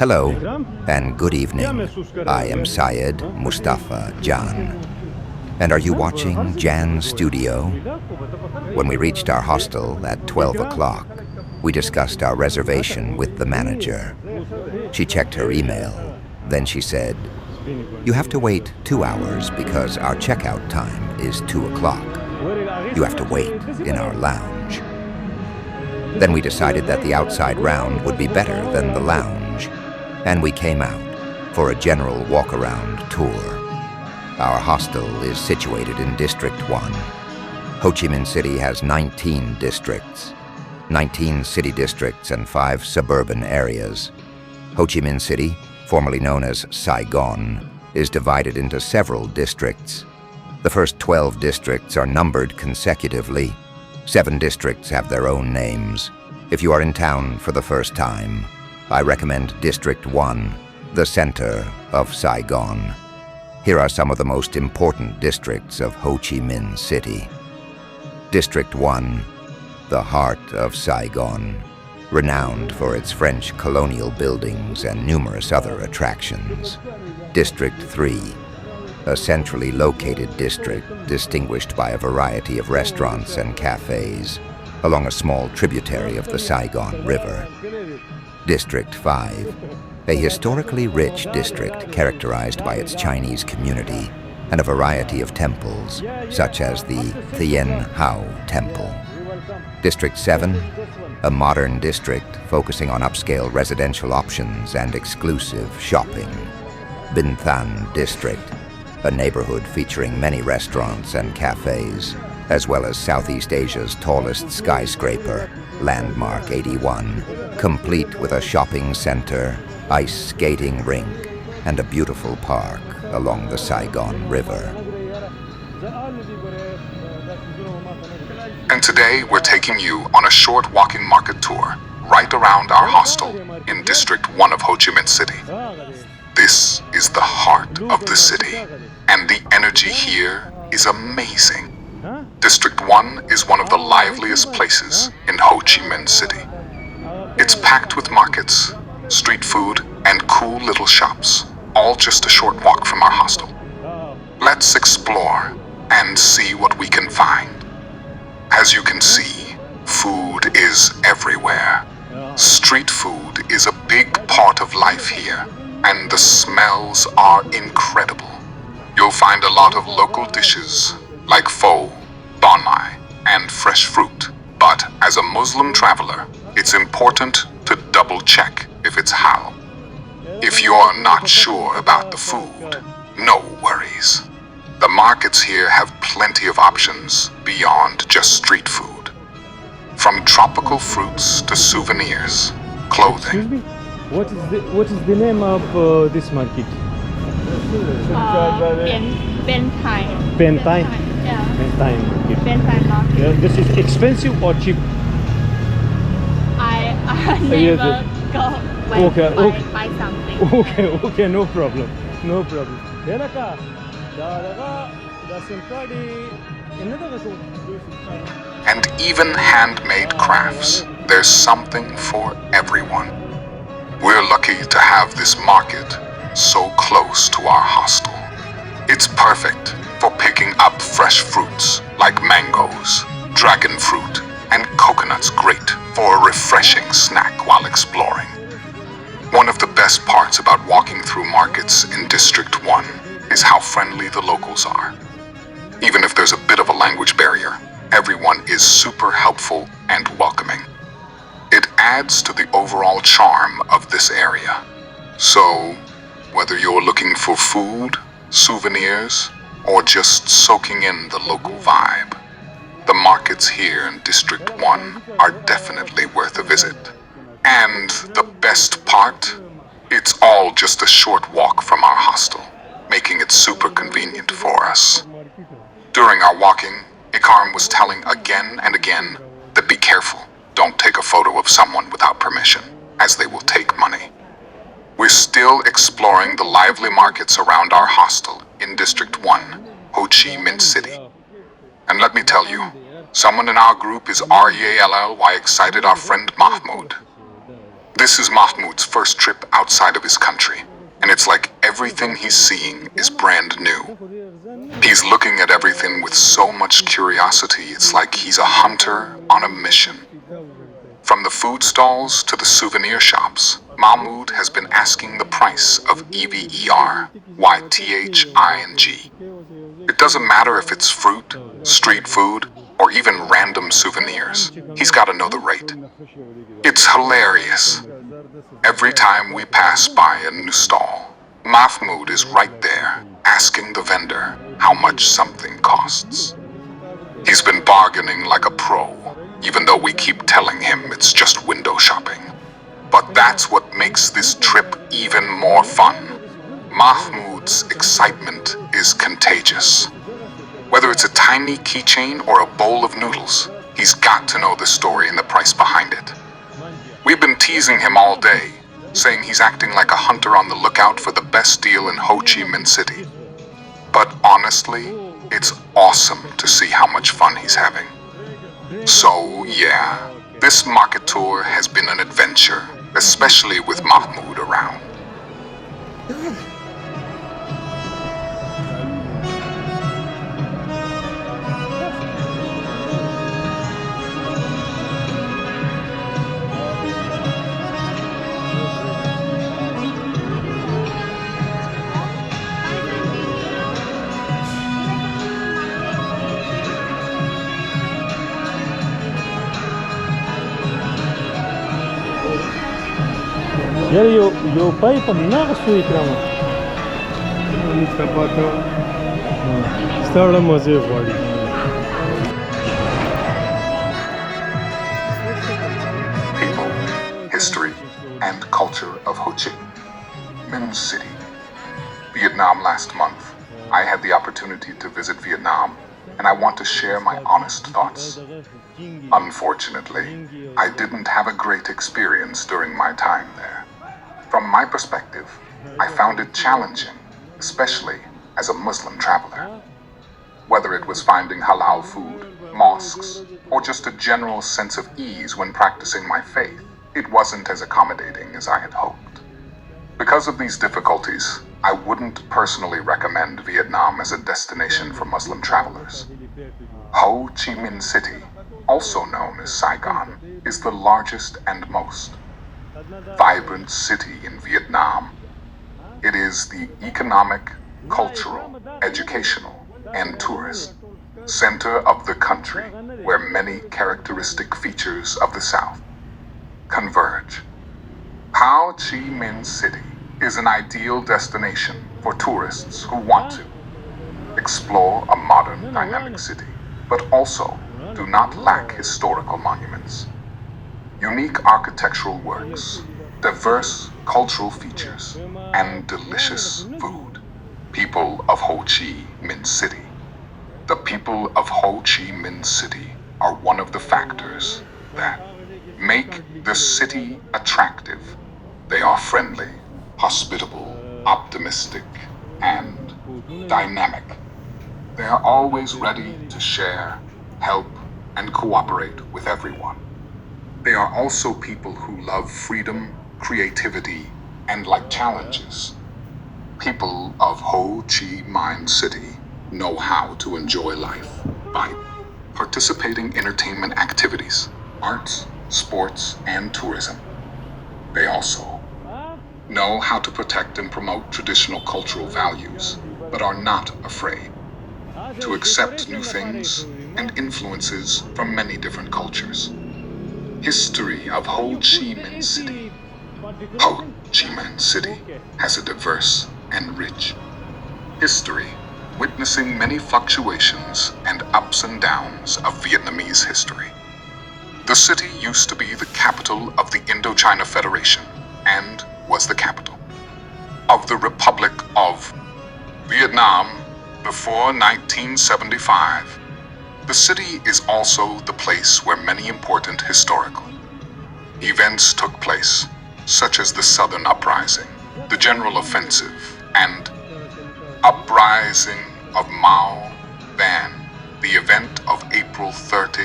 Hello and good evening. I am Syed, Mustafa, Jan. And are you watching Jan's studio? When we reached our hostel at 12 o'clock, we discussed our reservation with the manager. She checked her email. Then she said, "You have to wait 2 hours because our checkout time is 2 o'clock. You have to wait in our lounge." Then we decided that the outside round would be better than the lounge, and we came out for a general walk-around tour. Our hostel is situated in District 1. Ho Chi Minh City has 19 districts, 19 city districts and 5 suburban areas. Ho Chi Minh City, formerly known as Saigon, is divided into several districts. The first 12 districts are numbered consecutively. 7 districts have their own names. If you are in town for the first time, I recommend District 1, the center of Saigon. Here are some of the most important districts of Ho Chi Minh City. District 1, the heart of Saigon, renowned for its French colonial buildings and numerous other attractions. District 3, a centrally located district distinguished by a variety of restaurants and cafes along a small tributary of the Saigon River. District 5, a historically rich district characterized by its Chinese community and a variety of temples, such as the Thien Hao Temple. District 7, a modern district focusing on upscale residential options and exclusive shopping. Binh Thanh District, a neighborhood featuring many restaurants and cafes, as well as Southeast Asia's tallest skyscraper, Landmark 81, complete with a shopping center, ice skating rink, and a beautiful park along the Saigon River. And today we're taking you on a short walking market tour right around our hostel in District 1 of Ho Chi Minh City. This is the heart of the city, and the energy here is amazing. District 1 is one of the liveliest places in Ho Chi Minh City. It's packed with markets, street food, and cool little shops, all just a short walk from our hostel. Let's explore and see what we can find. As you can see, food is everywhere. Street food is a big part of life here, and the smells are incredible. You'll find a lot of local dishes like pho, banh mi, and fresh fruit. But as a Muslim traveler, it's important to double check if it's halal. If you're not sure about the food, no worries. The markets here have plenty of options beyond just street food. From tropical fruits to souvenirs, clothing. Excuse me? What is the name of this market? Ben Thai. Ben Thai. Yeah. Ben Thai market. Ben Thai market. Yeah, this is expensive or cheap? I yeah, never go when Okay. buy something. Okay, no problem. No problem. Denaka, da sentadi, And even handmade crafts. There's something for everyone. We're lucky to have this market so close to our hostel. It's perfect for picking up fresh fruits like mangoes, dragon fruit, and coconuts, great for a refreshing snack while exploring. One of the best parts about walking through markets in District 1 is how friendly the locals are. Even if there's a bit of a language barrier, everyone is super helpful and welcoming. It adds to the overall charm of this area. So, whether you're looking for food, souvenirs, or just soaking in the local vibe, the markets here in District 1 are definitely worth a visit. And the best part? It's all just a short walk from our hostel, making it super convenient for us. During our walking, Ikaram was telling again and again that be careful, don't take a photo of someone without permission, as they will take money. We're still exploring the lively markets around our hostel in District 1, Ho Chi Minh City. And let me tell you, someone in our group is REALLY excited our friend Mahmoud. This is Mahmoud's first trip outside of his country, and it's like everything he's seeing is brand new. He's looking at everything with so much curiosity, it's like he's a hunter on a mission. From the food stalls to the souvenir shops, Mahmoud has been asking the price of EVER, YTHING. It doesn't matter if it's fruit, street food, or even random souvenirs. He's got to know the rate. It's hilarious. Every time we pass by a new stall, Mahmoud is right there, asking the vendor how much something costs. He's been bargaining like a pro, even though we keep telling him it's just window shopping. But that's what makes this trip even more fun. Mahmoud's excitement is contagious. Whether it's a tiny keychain or a bowl of noodles, he's got to know the story and the price behind it. We've been teasing him all day, saying he's acting like a hunter on the lookout for the best deal in Ho Chi Minh City. But honestly, it's awesome to see how much fun he's having. So yeah, this market tour has been an adventure, especially with Mahmoud around. यार यो pipe много стоит прямо. Mustafa to stavlja muzej vodi. People, history, and culture of Ho Chi Minh City. Vietnam last month. I had the opportunity to visit Vietnam, and I want to share my honest thoughts. Unfortunately, I didn't have a great experience during my time there. From my perspective, I found it challenging, especially as a Muslim traveler. Whether it was finding halal food, mosques, or just a general sense of ease when practicing my faith, it wasn't as accommodating as I had hoped. Because of these difficulties, I wouldn't personally recommend Vietnam as a destination for Muslim travelers. Ho Chi Minh City, also known as Saigon, is the largest and most vibrant city in Vietnam. It is the economic, cultural, educational, and tourist center of the country where many characteristic features of the South converge. Ho Chi Minh City is an ideal destination for tourists who want to explore a modern, dynamic city, but also do not lack historical monuments, unique architectural works, diverse cultural features, and delicious food. People of Ho Chi Minh City. The people of Ho Chi Minh City are one of the factors that make the city attractive. They are friendly, hospitable, optimistic, and dynamic. They are always ready to share, help, and cooperate with everyone. They are also people who love freedom, creativity, and like challenges. People of Ho Chi Minh City know how to enjoy life by participating in entertainment activities, arts, sports, and tourism. They also know how to protect and promote traditional cultural values, but are not afraid to accept new things and influences from many different cultures. History of Ho Chi Minh City. Ho Chi Minh City has a diverse and rich history, witnessing many fluctuations and ups and downs of Vietnamese history. The city used to be the capital of the Indochina Federation and was the capital of the Republic of Vietnam before 1975. The city is also the place where many important historical events took place, such as the Southern Uprising, the General Offensive, and Uprising of Mao Van, the event of April 30,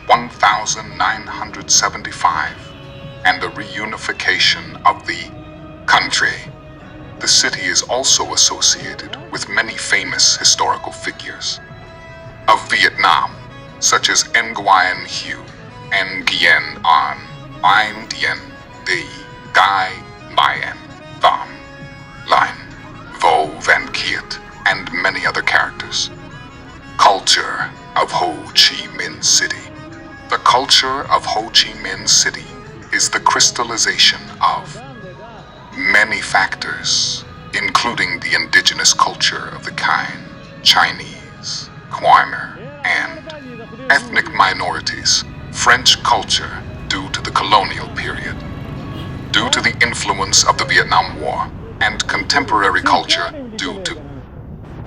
1975, and the reunification of the country. The city is also associated with many famous historical figures of Vietnam, such as Nguyen Hue, Nguyen An, Anh Dien, Di, Gai, Bien, Vam, Line, Vo Van Kiet, and many other characters. Culture of Ho Chi Minh City. The culture of Ho Chi Minh City is the crystallization of many factors, including the indigenous culture of the Khmer, Chinese, Khmer, and ethnic minorities, French culture due to the colonial period, due to the influence of the Vietnam War, and contemporary culture due to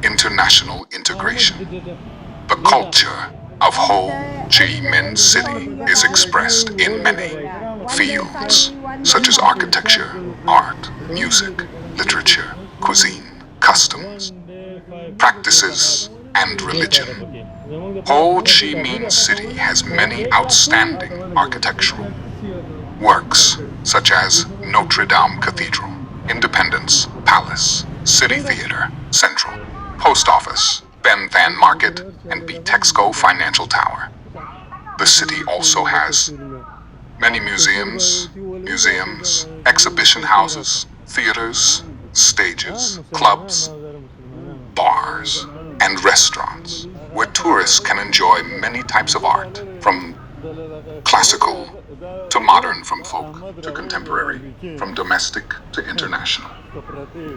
international integration. The culture of Ho Chi Minh City is expressed in many fields, such as architecture, art, music, literature, cuisine, customs, practices, and religion. Ho Chi Minh City has many outstanding architectural works, such as Notre Dame Cathedral, Independence Palace, City Theater, Central, Post Office, Ben Thanh Market, and Bitexco Financial Tower. The city also has many museums, exhibition houses, theaters, stages, clubs, bars, and restaurants, where tourists can enjoy many types of art, from classical to modern, from folk to contemporary, from domestic to international.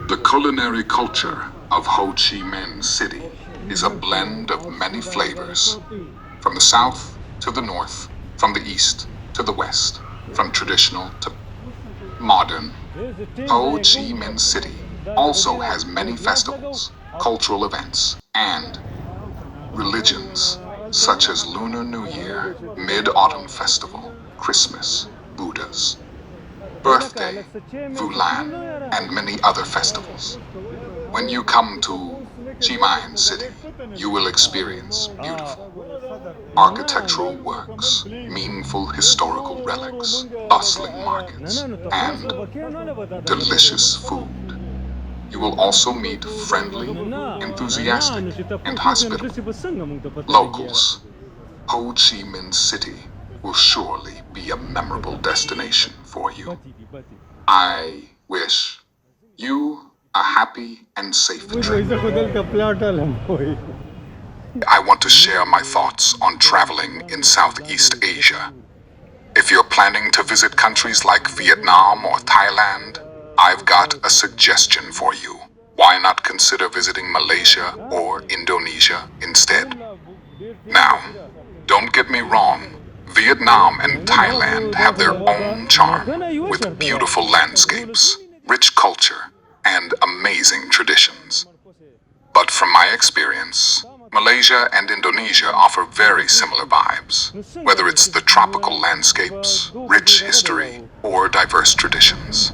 The culinary culture of Ho Chi Minh City is a blend of many flavors, from the south to the north, from the east to the west, from traditional to modern. Ho Chi Minh City also has many festivals, cultural events, and religions, such as Lunar New Year, Mid-Autumn Festival, Christmas, Buddha's birthday, Vulan, and many other festivals. When you come to Chi Minh City, you will experience beautiful architectural works, meaningful historical relics, bustling markets, and delicious food. You will also meet friendly, enthusiastic, and hospitable locals. Ho Chi Minh City will surely be a memorable destination for you. I wish you a happy and safe trip. I want to share my thoughts on traveling in Southeast Asia. If you're planning to visit countries like Vietnam or Thailand, I've got a suggestion for you. Why not consider visiting Malaysia or Indonesia instead? Now, don't get me wrong, Vietnam and Thailand have their own charm, with beautiful landscapes, rich culture, and amazing traditions. But from my experience, Malaysia and Indonesia offer very similar vibes, whether it's the tropical landscapes, rich history, or diverse traditions.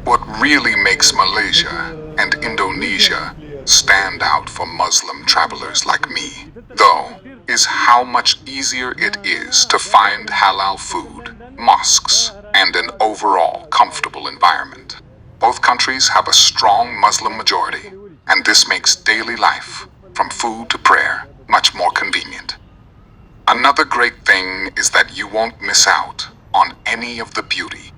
What really makes Malaysia and Indonesia stand out for Muslim travelers like me, though, is how much easier it is to find halal food, mosques, and an overall comfortable environment. Both countries have a strong Muslim majority, and this makes daily life, from food to prayer, much more convenient. Another great thing is that you won't miss out on any of the beauty.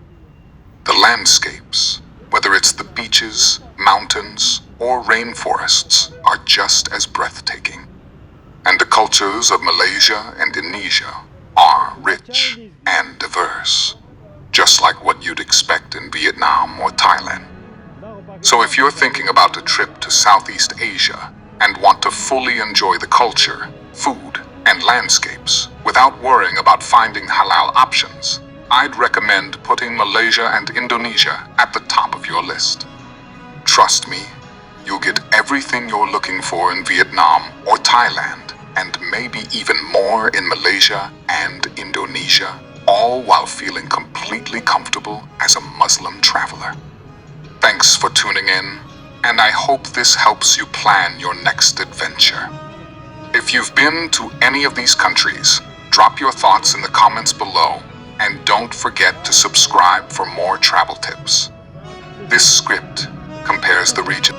The landscapes, whether it's the beaches, mountains, or rainforests, are just as breathtaking. And the cultures of Malaysia and Indonesia are rich and diverse, just like what you'd expect in Vietnam or Thailand. So if you're thinking about a trip to Southeast Asia and want to fully enjoy the culture, food, and landscapes without worrying about finding halal options, I'd recommend putting Malaysia and Indonesia at the top of your list. Trust me, you'll get everything you're looking for in Vietnam or Thailand, and maybe even more in Malaysia and Indonesia, all while feeling completely comfortable as a Muslim traveler. Thanks for tuning in, and I hope this helps you plan your next adventure. If you've been to any of these countries, drop your thoughts in the comments below, And don't forget to subscribe for more travel tips. This script compares the region.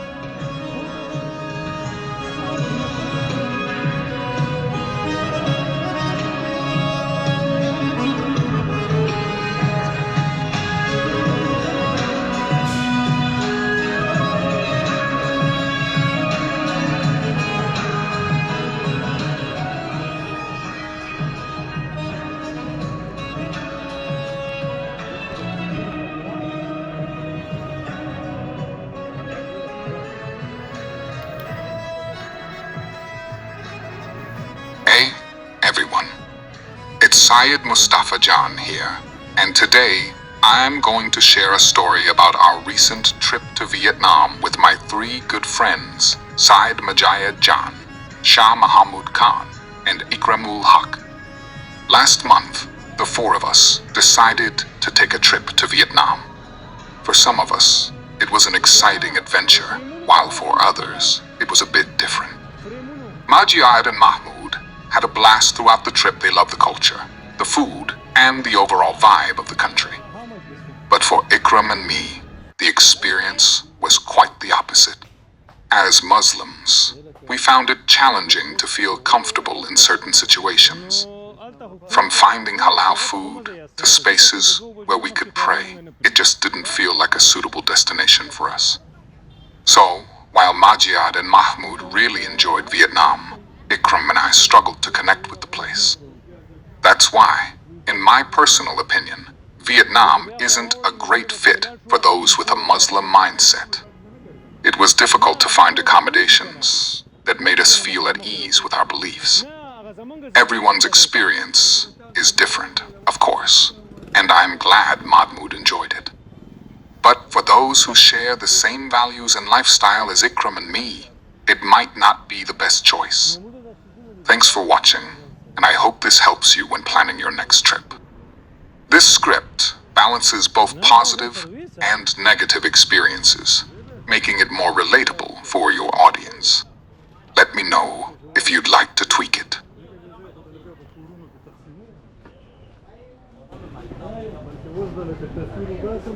Hey, everyone. It's Syed Mustafa Jan here, and today I'm going to share a story about our recent trip to Vietnam with my three good friends, Syed Majayed Jan, Shah Mahamud Khan, and Ikramul Haq. Last month, the four of us decided to take a trip to Vietnam. For some of us, it was an exciting adventure, while for others, it was a bit different. Majayed and Mahmoud had a blast throughout the trip. They loved the culture, the food, and the overall vibe of the country. But for Ikram and me, the experience was quite the opposite. As Muslims, we found it challenging to feel comfortable in certain situations. From finding halal food to spaces where we could pray, it just didn't feel like a suitable destination for us. So, while Majid and Mahmoud really enjoyed Vietnam, Ikram and I struggled to connect with the place. That's why, in my personal opinion, Vietnam isn't a great fit for those with a Muslim mindset. It was difficult to find accommodations that made us feel at ease with our beliefs. Everyone's experience is different, of course, and I'm glad Mahmoud enjoyed it. But for those who share the same values and lifestyle as Ikram and me, it might not be the best choice. Thanks for watching, and I hope this helps you when planning your next trip. This script balances both positive and negative experiences, making it more relatable for your audience. Let me know if you'd like to tweak it. Воздали, как-то